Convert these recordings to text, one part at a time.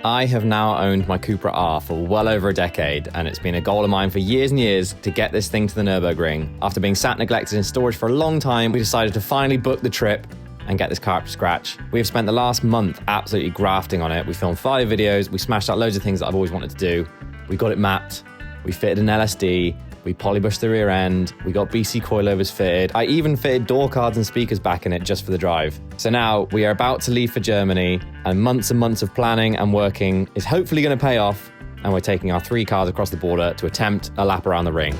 I have now owned my Cupra R for well over a decade, and it's been a goal of mine for years and years to get this thing to the Nürburgring. After being sat neglected in storage for a long time, we decided to finally book the trip and get this car up to scratch. We have spent the last month absolutely grafting on it. We filmed 5 videos, we smashed out loads of things that I've always wanted to do. We got it mapped, we fitted an LSD, we polybushed the rear end, we got BC coilovers fitted. I even fitted door cards and speakers back in it just for the drive. So now we are about to leave for Germany, and months of planning and working is hopefully going to pay off, and we're taking our 3 cars across the border to attempt a lap around the ring.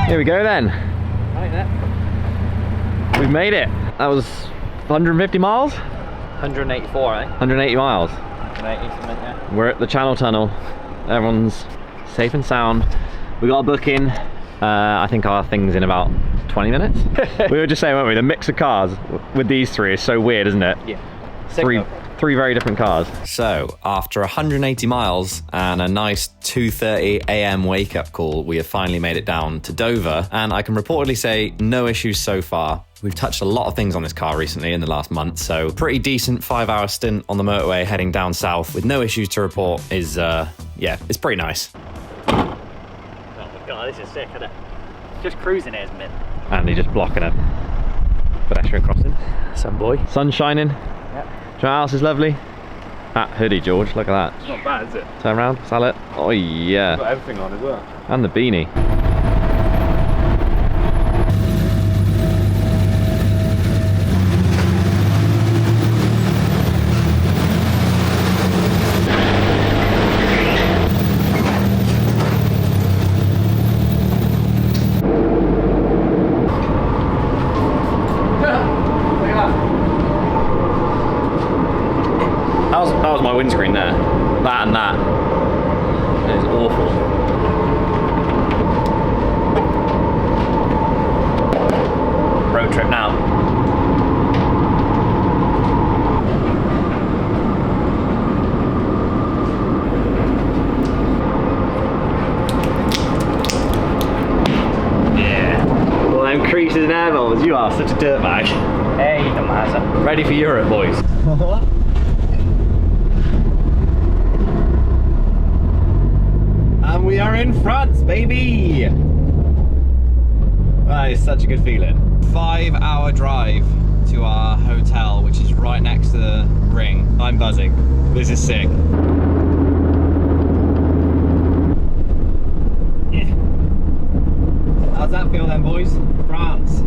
Here we go then. Right there. We've made it. That was 150 miles? 184, I think. 180 miles. 180 something, yeah. We're at the Channel Tunnel. Everyone's safe and sound. We got a booking. I think our thing's in about 20 minutes. We were just saying, weren't we? The mix of cars with these 3 is so weird, isn't it? Yeah. Three very different cars. So, after 180 miles and a nice 2:30 a.m. wake-up call, we have finally made it down to Dover, and I can reportedly say no issues so far. We've touched a lot of things on this car recently in the last month, so pretty decent 5-hour stint on the motorway heading down south with no issues to report is, yeah, it's pretty nice. Oh my god, this is sick, isn't it? Just cruising here is mint. Andy just blocking a pedestrian crossing. Some boy. Sun shining. Yep. Your house is lovely. That hoodie, George, look at that. It's not bad, is it? Turn around, sell it. Oh yeah. Got everything on as well. And the beanie. That was my windscreen there. That and that. It is awful. Road trip now. Yeah. All them creases and air bubbles. You are such a dirtbag. Hey, don't matter. Ready for Europe, boys. And we are in France, baby! That is such a good feeling. 5-hour drive to our hotel, which is right next to the ring. I'm buzzing. This is sick. Yeah. How's that feel then, boys? France.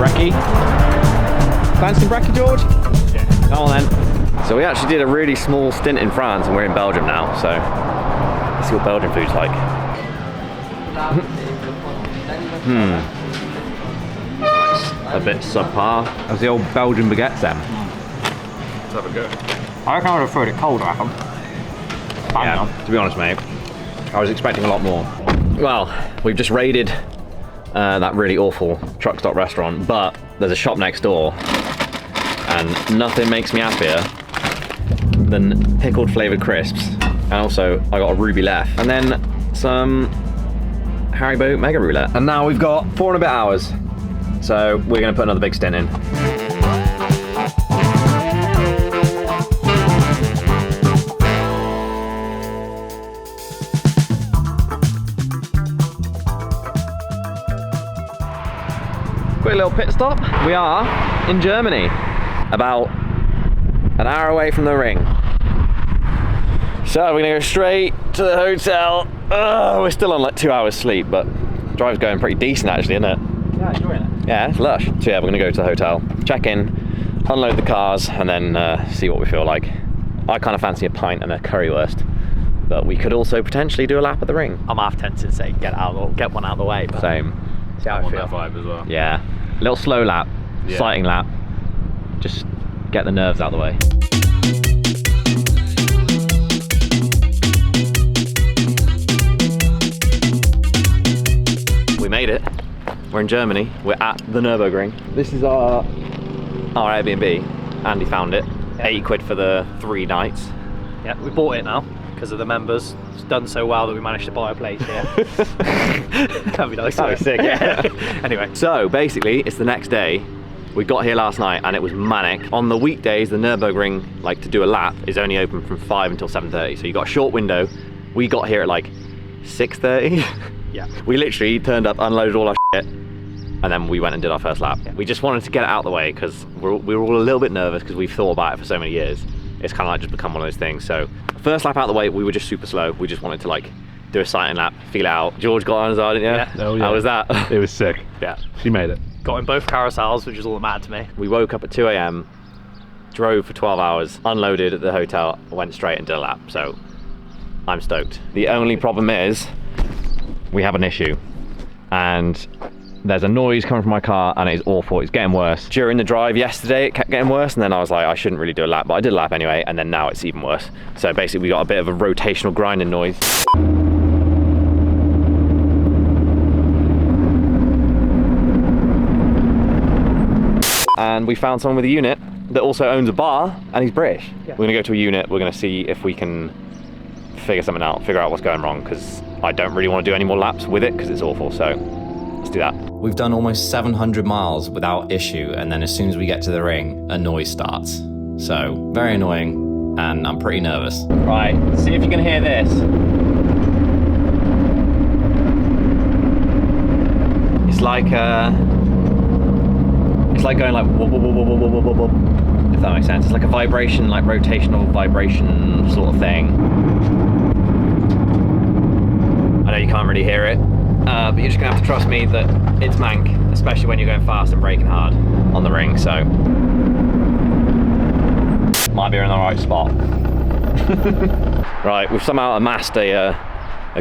Brekkie. Fancy brekkie, George? Yeah. Come on then. So we actually did a really small stint in France and we're in Belgium now, so let's see what Belgian food's like. Nice. A bit subpar. As the old Belgian baguettes then. Let's have a go. I reckon I would have thrown it cold, I reckon. Yeah, to be honest, mate, I was expecting a lot more. Well, we've just raided that really awful truck stop restaurant, but there's a shop next door and nothing makes me happier than pickled flavoured crisps, and also I got a ruby left and then some Haribo Mega Roulette, and now we've got 4 and a bit hours, so we're going to put another big stint in. Quick little pit stop. We are in Germany, about an hour away from the ring. So we're gonna go straight to the hotel. We're still on like 2 hours sleep, but drive's going pretty decent actually, isn't it? Yeah, enjoying it. Yeah, it's lush. So yeah, we're gonna go to the hotel, check in, unload the cars, and then see what we feel like. I kind of fancy a pint and a currywurst, but we could also potentially do a lap at the ring. I'm half tempted to say get one out of the way, but Same. See how I I want feel. that vibe as well. Yeah. Little slow lap, Yeah. sighting lap. Just get the nerves out of the way. We made it. We're in Germany. We're at the Nürburgring. This is our Airbnb. Andy found it. 80 quid for the 3 nights. Yeah, we bought it now because of the members. It's done so well that we managed to buy a place here. That'd be nice. That'd be sick, yeah. Anyway, So basically, it's the next day. We got here last night and it was manic. On the weekdays, the Nürburgring, like to do a lap, is only open from 5 until 7:30. So you got a short window. We got here at like 6:30. yeah. We literally turned up, unloaded all our shit, and then we went and did our first lap. Yeah. We just wanted to get it out of the way because we were all a little bit nervous because we've thought about it for so many years. It's kind of like just become one of those things. So first lap out of the way, we were just super slow. We just wanted to like do a sighting lap, feel it out. George got on as well, didn't you? Yeah. Oh, yeah. How was that? It was sick. Yeah. She made it. Got in both carousels, which is all that mattered to me. We woke up at 2 a.m, drove for 12 hours, unloaded at the hotel, went straight and did a lap. So I'm stoked. The only problem is we have an issue and there's a noise coming from my car and it is awful. It's getting worse. During the drive yesterday, it kept getting worse and then I was like, I shouldn't really do a lap, but I did a lap anyway, and then now it's even worse. So basically we got a bit of a rotational grinding noise. And we found someone with a unit that also owns a bar and he's British. Yeah. We're gonna go to a unit, we're gonna see if we can figure something out, figure out what's going wrong, because I don't really want to do any more laps with it because it's awful, so let's do that. We've done almost 700 miles without issue, and then as soon as we get to the ring, a noise starts. So, very annoying, and I'm pretty nervous. Right, see if you can hear this. It's like going like whoop, whoop, whoop, whoop, whoop, whoop, whoop, whoop, if that makes sense. It's like a vibration, like rotational vibration sort of thing. I know you can't really hear it, but you're just gonna have to trust me that it's mank, especially when you're going fast and braking hard on the ring, so might be in the right spot. Right, we've somehow amassed a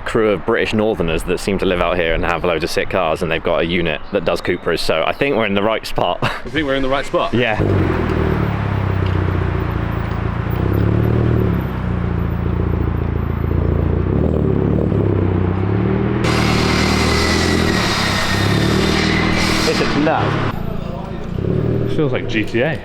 crew of British Northerners that seem to live out here and have loads of sick cars, and they've got a unit that does Cupras, so I think we're in the right spot. You think we're in the right spot? Yeah. This is nuts. Feels like GTA.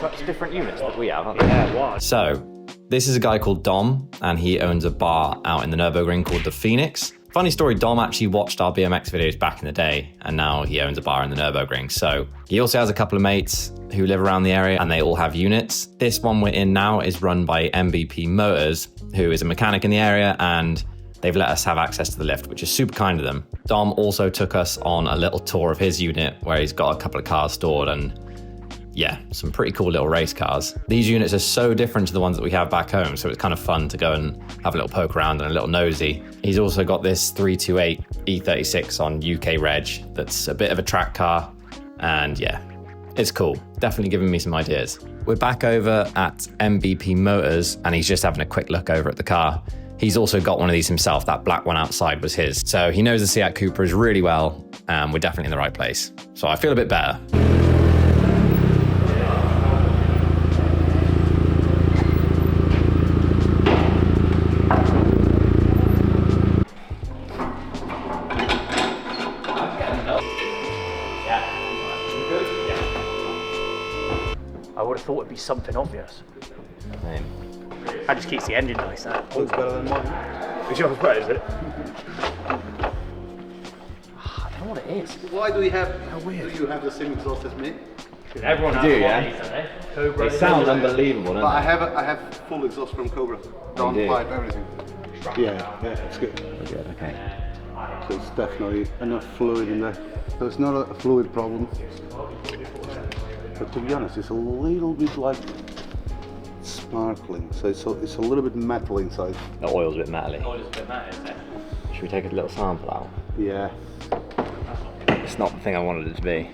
Such different units that we have, aren't they? Yeah, why? So, this is a guy called Dom, and he owns a bar out in the Nürburgring called the Phoenix. Funny story, Dom actually watched our BMX videos back in the day, and now he owns a bar in the Nürburgring. So, he also has a couple of mates who live around the area, and they all have units. This one we're in now is run by MBP Motors, who is a mechanic in the area, and they've let us have access to the lift, which is super kind of them. Dom also took us on a little tour of his unit, where he's got a couple of cars stored, and yeah, some pretty cool little race cars. These units are so different to the ones that we have back home, so it's kind of fun to go and have a little poke around and a little nosy. He's also got this 328 E36 on UK reg that's a bit of a track car, and yeah, it's cool. Definitely giving me some ideas. We're back over at MBP Motors, and he's just having a quick look over at the car. He's also got one of these himself. That black one outside was his. So he knows the Seat Cupras really well, and we're definitely in the right place. So I feel a bit better. I would have thought it'd be something obvious. That just keeps the engine nice. That Looks better than mine. It's yours better, is it? I don't know what it is. Why do you have? Do you have the same exhaust as me? Everyone has do, one yeah? of these, don't they? Cobra. It sounds unbelievable, But doesn't it? I have full exhaust from Cobra. do? Downpipe, everything. Yeah, it's good. Good, okay. So it's definitely enough fluid in there. So it's not a fluid problem. But to be honest, it's a little bit like sparkling. So it's a little bit metal inside. The oil's a bit metally. Oil's a bit mad, isn't it? Should we take a little sample out? Yeah. It's not the thing I wanted it to be.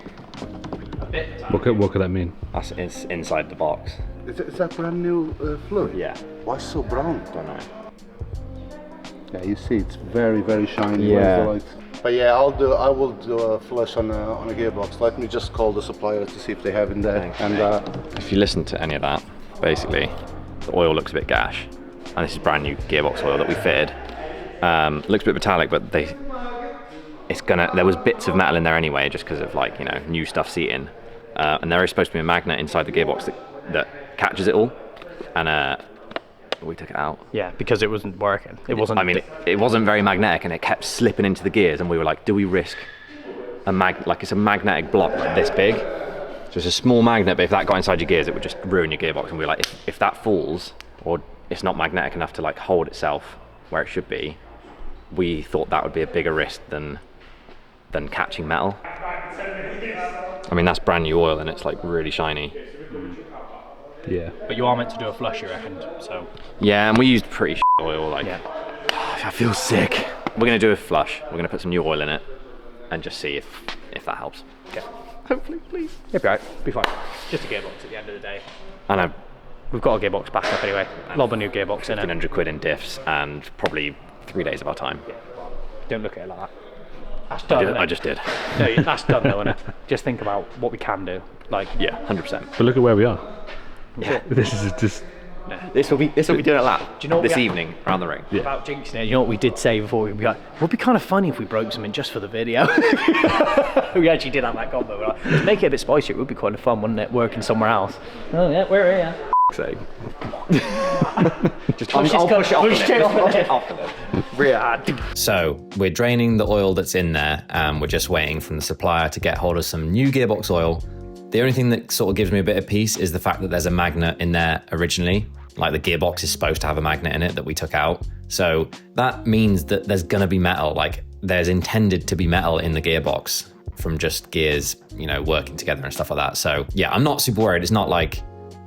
A bit. What could that mean? It's inside the box. Is that brand new fluid? Yeah. Why it's so brown? Don't know. Yeah, you see, it's very, very shiny. Yeah. Where's the light? But yeah, I will do a flush on a gearbox. Let me just call the supplier to see if they have in there. Thanks, and If you listen to any of that, basically, the oil looks a bit gash. And this is brand new gearbox oil that we fitted. Looks a bit metallic, but there was bits of metal in there anyway, just because of like, you know, new stuff seating. And there is supposed to be a magnet inside the gearbox that catches it all. And we took it out. Yeah, because it wasn't working. It wasn't. I mean, it wasn't very magnetic, and it kept slipping into the gears. And we were like, do we risk it's a magnetic block like this big? So it's a small magnet, but if that got inside your gears, it would just ruin your gearbox. And we were like, if that falls, or it's not magnetic enough to like hold itself where it should be, we thought that would be a bigger risk than catching metal. I mean, that's brand new oil, and it's like really shiny. Yeah. But you are meant to do a flush, you reckon? So. Yeah, and we used pretty shit oil. Like, Yeah. I feel sick. We're gonna do a flush. We're gonna put some new oil in it, and just see if that helps. Okay. Hopefully, please. It'll be alright. Be fine. Just a gearbox at the end of the day. And We've got a gearbox back up anyway. Lob a new gearbox in it. 1,500 quid in diffs, and probably 3 days of our time. Don't look at it like that. That's done. I just did. No, that's done though, isn't it? Just think about what we can do. Like, Yeah, 100%. But look at where we are. Yeah. This is just. This will be doing a lap. Do you know what this we- evening around the ring? Yeah. about jinxing it, you know what we did say before? We'd be like, it would be kind of funny if we broke something just for the video. We actually did have that combo. We're like, to make it a bit spicier, it would be kind of fun, wouldn't it? Working somewhere else. Oh yeah, where are you? Sake. I'll push it off. So we're draining the oil that's in there, and we're just waiting from the supplier to get hold of some new gearbox oil. The only thing that sort of gives me a bit of peace is the fact that there's a magnet in there originally. Like, the gearbox is supposed to have a magnet in it that we took out. So that means that there's gonna be metal, like there's intended to be metal in the gearbox from just gears, you know, working together and stuff like that. So yeah, I'm not super worried. It's not like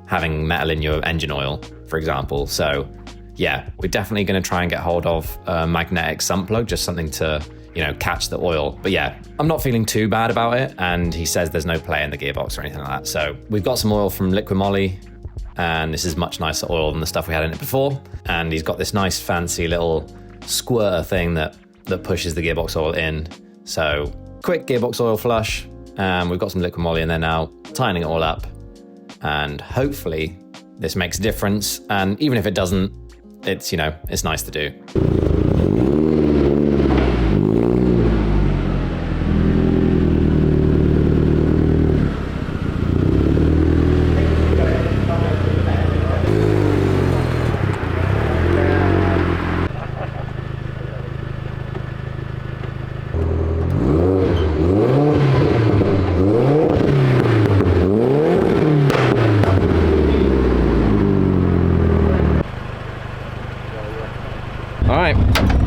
having metal in your engine oil, for example. So yeah, we're definitely gonna try and get hold of a magnetic sump plug, just something to, you know, catch the oil. But yeah, I'm not feeling too bad about it. And he says there's no play in the gearbox or anything like that. So we've got some oil from Liquid Moly, and this is much nicer oil than the stuff we had in it before. And he's got this nice fancy little squirter thing that pushes the gearbox oil in. So quick gearbox oil flush. We've got some Liquid Moly in there now, tightening it all up. And hopefully this makes a difference. And even if it doesn't, it's, you know, it's nice to do.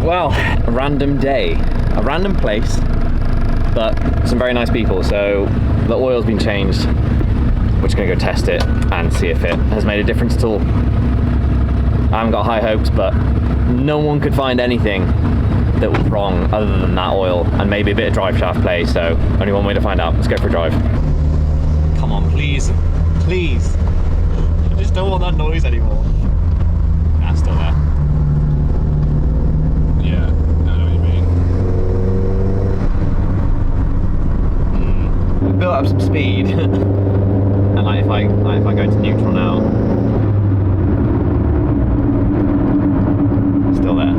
Well, a random day, a random place, but some very nice people. So the oil's been changed. We're just gonna go test it and see if it has made a difference at all. I haven't got high hopes, but no one could find anything that was wrong other than that oil and maybe a bit of drive shaft play. So only one way to find out. Let's go for a drive. Come on, please, please. I just don't want that noise anymore. Nah, still there. Yeah, I know what you mean. We built up some speed, and like if I go to neutral now, still there.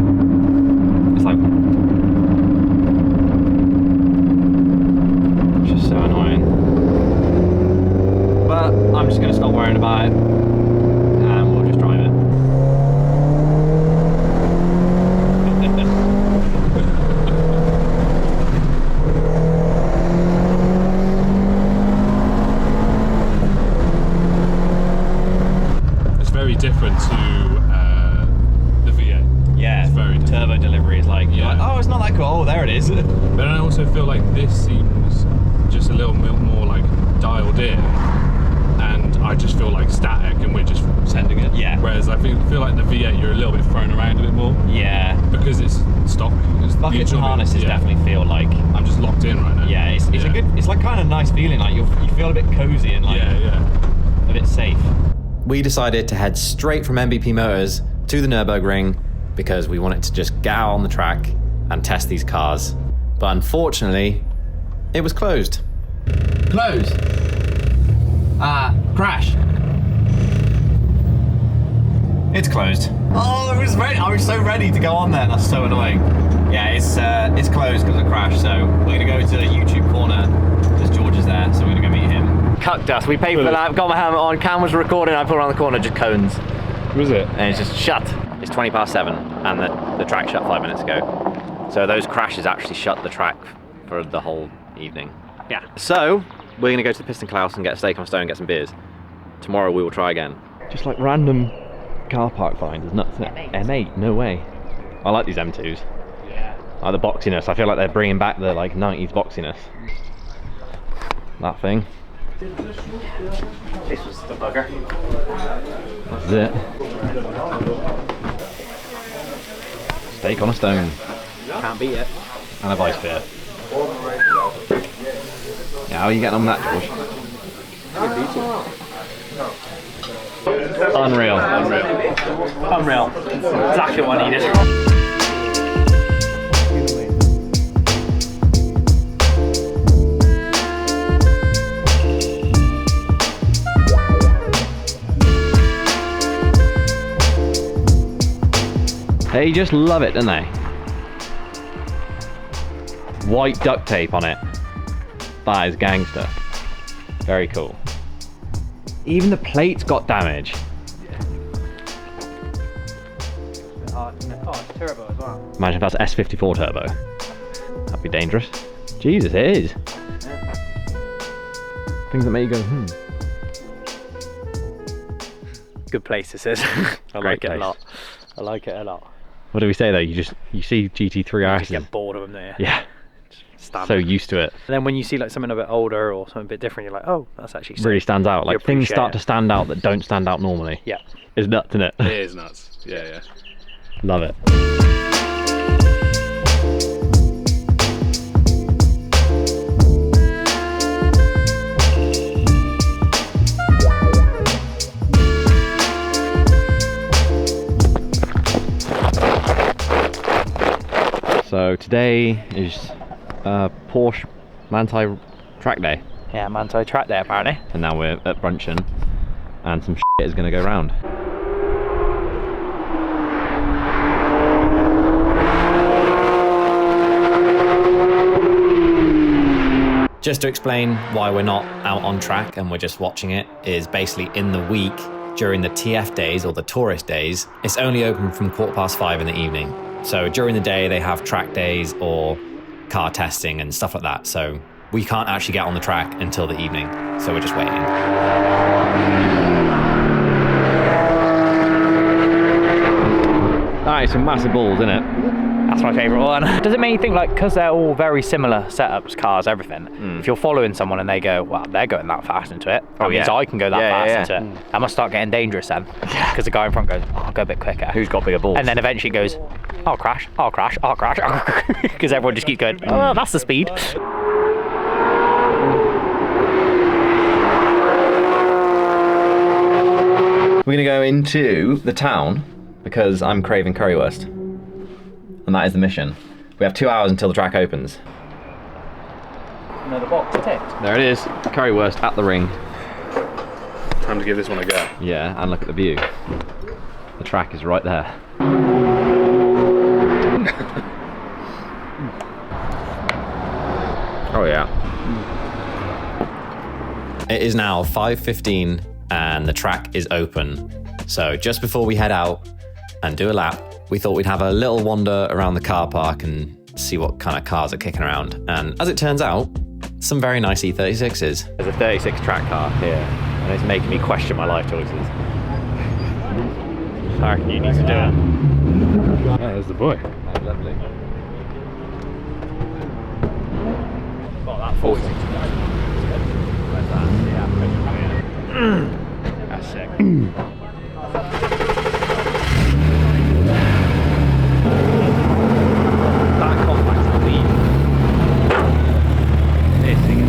It's like it's just so annoying. But I'm just gonna stop worrying about it, and we'll just drive it. Very different to the V8. Yeah, It's very different. turbo delivery is like, you're like, oh, it's not that cool. Oh, there it is. But I also feel like this seems just a little bit more like dialed in, and I just feel like static, and we're just sending it. Yeah. Whereas I feel like the V8, you're a little bit thrown around a bit more Yeah. because it's stock. It's Buckets and harnesses yeah. definitely feel like, I'm just locked in right now. yeah, it's a good, it's like kind of nice feeling, like you feel a bit cozy and like Yeah. a bit safe. we decided to head straight from MVP Motors to the Nürburgring because we wanted to just get out on the track and test these cars. But unfortunately, it was closed. Closed. Crash. It's closed. Oh, I was so ready to go on there. That's so annoying. Yeah, it's closed because of crash. So we're gonna go to the YouTube corner because George is there. So we're gonna go meet him. Cucked us. We paid for that. Got my helmet on. Camera's recording. I put around the corner, just cones. Was it? And it's just shut. It's 7:20, and the track shut 5 minutes ago. So those crashes actually shut the track for the whole evening. Yeah. So we're gonna go to the Piston Klaus and get a steak on stone and get some beers. Tomorrow we will try again. Just like random car park find is nuts, isn't it? M8, no way. I like these M2s. Yeah. I like the boxiness. I feel like they're bringing back the like 90s boxiness. That thing. This was the bugger. That's it. Steak on a stone. Can't beat it. And a vice beer. Yeah, how are you getting on with that, George? Unreal. Unreal. Exactly what I needed. They just love it, don't they? White duct tape on it. That is gangster. Very cool. Even the plates got damage. Oh, it's turbo as well. Imagine if that's S54 turbo. That'd be dangerous. Jesus, it is. Things that make you go, Good place this is. I Great like it a place. lot. I like it a lot. What do we say though? You see GT3 Just Rs. get bored of them there. Yeah. Standard. So used to it. And then when you see like something a bit older or something a bit different, you're like, oh, that's actually sick. Really stands out. Like things appreciate start it. to stand out that don't stand out normally. Yeah. It's nuts, isn't it? It is nuts. Yeah, yeah. Love it. So today is Porsche Manti track day, Yeah, Manti track there apparently. and now we're at Brunchen, and some shit is going to go round. Just to explain why we're not out on track and we're just watching it, is basically in the week during the TF days or the tourist days, it's only open from 5:15 in the evening. So during the day they have track days or car testing and stuff like that. So we can't actually get on the track until the evening. So we're just waiting. That is some massive balls, isn't it? That's my favourite one. Does it make you think, like, because they're all very similar setups, cars, everything, if you're following someone and they go, wow, they're going that fast into it, that means I can go that fast into it. I must start getting dangerous then. Because the guy in front goes, oh, I'll go a bit quicker. Who's got bigger balls? And then eventually goes, I'll crash, I'll crash, I'll crash. Because everyone just keeps going, oh, that's the speed. We're going to go into the town because I'm craving currywurst. And that is the mission. We have 2 hours until the track opens. Another box ticked. There it is, currywurst at the ring. Time to give this one a go. Yeah, and look at the view. The track is right there. Oh yeah. It is now 5:15 and the track is open. So just before we head out and do a lap, we thought we'd have a little wander around the car park and see what kind of cars are kicking around. And as it turns out, some very nice E36s. There's a 36 track car here, and it's making me question my life choices. I reckon you need to do it. Yeah, there's the boy. That's lovely. Well, that 46. That's sick. That compact's the lead. This thing is.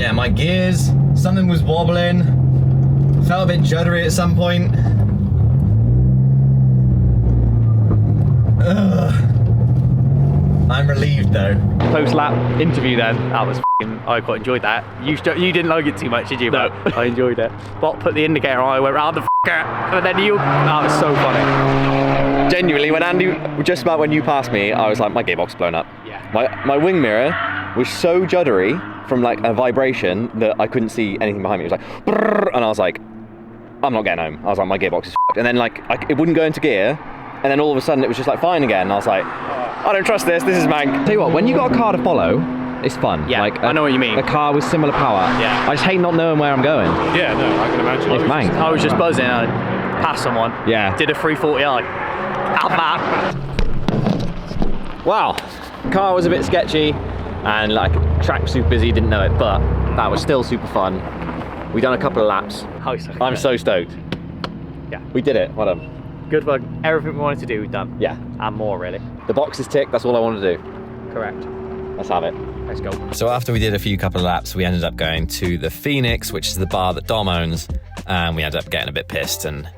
Yeah, my gears, something was wobbling. Felt a bit juddery at some point. Ugh. I'm relieved though. Post-lap interview then, that was I quite enjoyed that. You didn't like it too much, did you? No. But I enjoyed it. Bot put the indicator on, I went round the and then that was so funny. Genuinely, when Andy, just about when you passed me, I was like, my gearbox is blown up. Yeah. My wing mirror was so juddery from like a vibration that I couldn't see anything behind me. It was like, brrr, and I was like, I'm not getting home. I was like, my gearbox is f***ed. And then like, it wouldn't go into gear, and then all of a sudden it was just like fine again. And I was like, I don't trust this is mank. Tell you what, when you got a car to follow, it's fun. Yeah, I know what you mean. A car with similar power. Yeah. I just hate not knowing where I'm going. Yeah, no, I can imagine. It's mank. I was just buzzing, I passed someone. Yeah. Did a 340i. Wow. Car was a bit sketchy and like track was super busy, didn't know it, but that was still super fun. We done a couple of laps. I'm so stoked. Yeah. We did it. Well done. Good fun. Everything we wanted to do, we've done. Yeah. And more, really. The box is ticked, that's all I want to do. Correct. Let's have it. Let's go. So after we did a couple of laps, we ended up going to the Phoenix, which is the bar that Dom owns, and we ended up getting a bit pissed and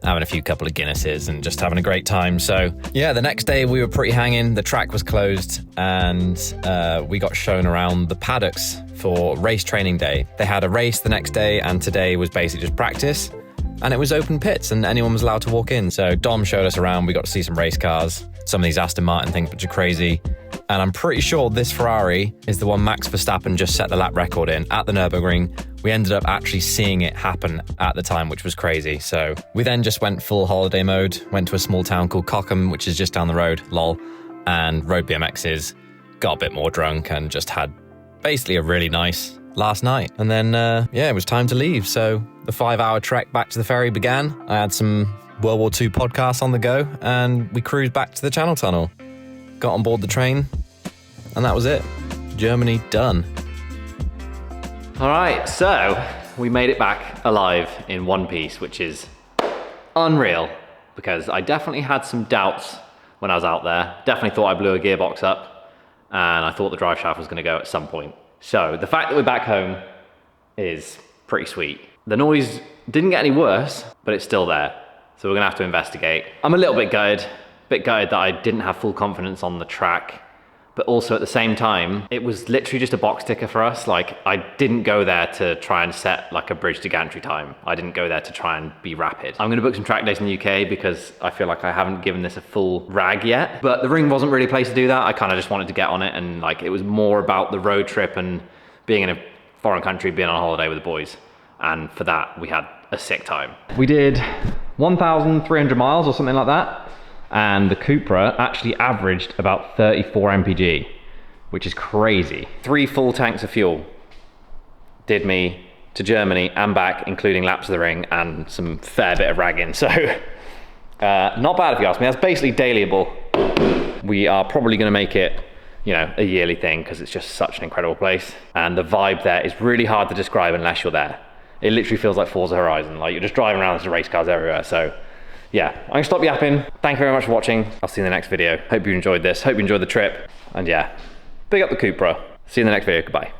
having a couple of Guinnesses and just having a great time. So yeah, the next day we were pretty hanging. The track was closed and we got shown around the paddocks for race training day. They had a race the next day and today was basically just practice. And it was open pits and anyone was allowed to walk in. So Dom showed us around, we got to see some race cars, some of these Aston Martin things which are crazy. And I'm pretty sure this Ferrari is the one Max Verstappen just set the lap record in at the Nürburgring. We ended up actually seeing it happen at the time, which was crazy. So we then just went full holiday mode, went to a small town called Cockham, which is just down the road, lol, and rode BMXs, got a bit more drunk and just had basically a really nice last night. And then, yeah, it was time to leave. So the 5-hour trek back to the ferry began. I had some World War II podcasts on the go and we cruised back to the Channel Tunnel. Got on board the train and that was it. Germany done. All right, so we made it back alive in one piece, which is unreal because I definitely had some doubts when I was out there. Definitely thought I blew a gearbox up and I thought the drive shaft was gonna go at some point. So the fact that we're back home is pretty sweet. The noise didn't get any worse, but it's still there. So we're gonna have to investigate. I'm a little bit gutted that I didn't have full confidence on the track, but also at the same time, it was literally just a box ticker for us. Like I didn't go there to try and set like a bridge to gantry time. I didn't go there to try and be rapid. I'm gonna book some track days in the UK because I feel like I haven't given this a full rag yet, but the ring wasn't really a place to do that. I kind of just wanted to get on it and like, it was more about the road trip and being in a foreign country, being on a holiday with the boys. And for that, we had a sick time. We did 1,300 miles or something like that. And the Cupra actually averaged about 34 mpg, which is crazy. 3 full tanks of fuel did me to Germany and back, including laps of the ring and some fair bit of ragging. So not bad if you ask me. That's basically dailyable. We are probably gonna make it, you know, a yearly thing because it's just such an incredible place. And the vibe there is really hard to describe unless you're there. It literally feels like Forza Horizon. Like you're just driving around, there's race cars everywhere. So yeah, I'm gonna stop yapping. Thank you very much for watching. I'll see you in the next video. Hope you enjoyed this. Hope you enjoyed the trip. And yeah, big up the Cupra. See you in the next video. Goodbye.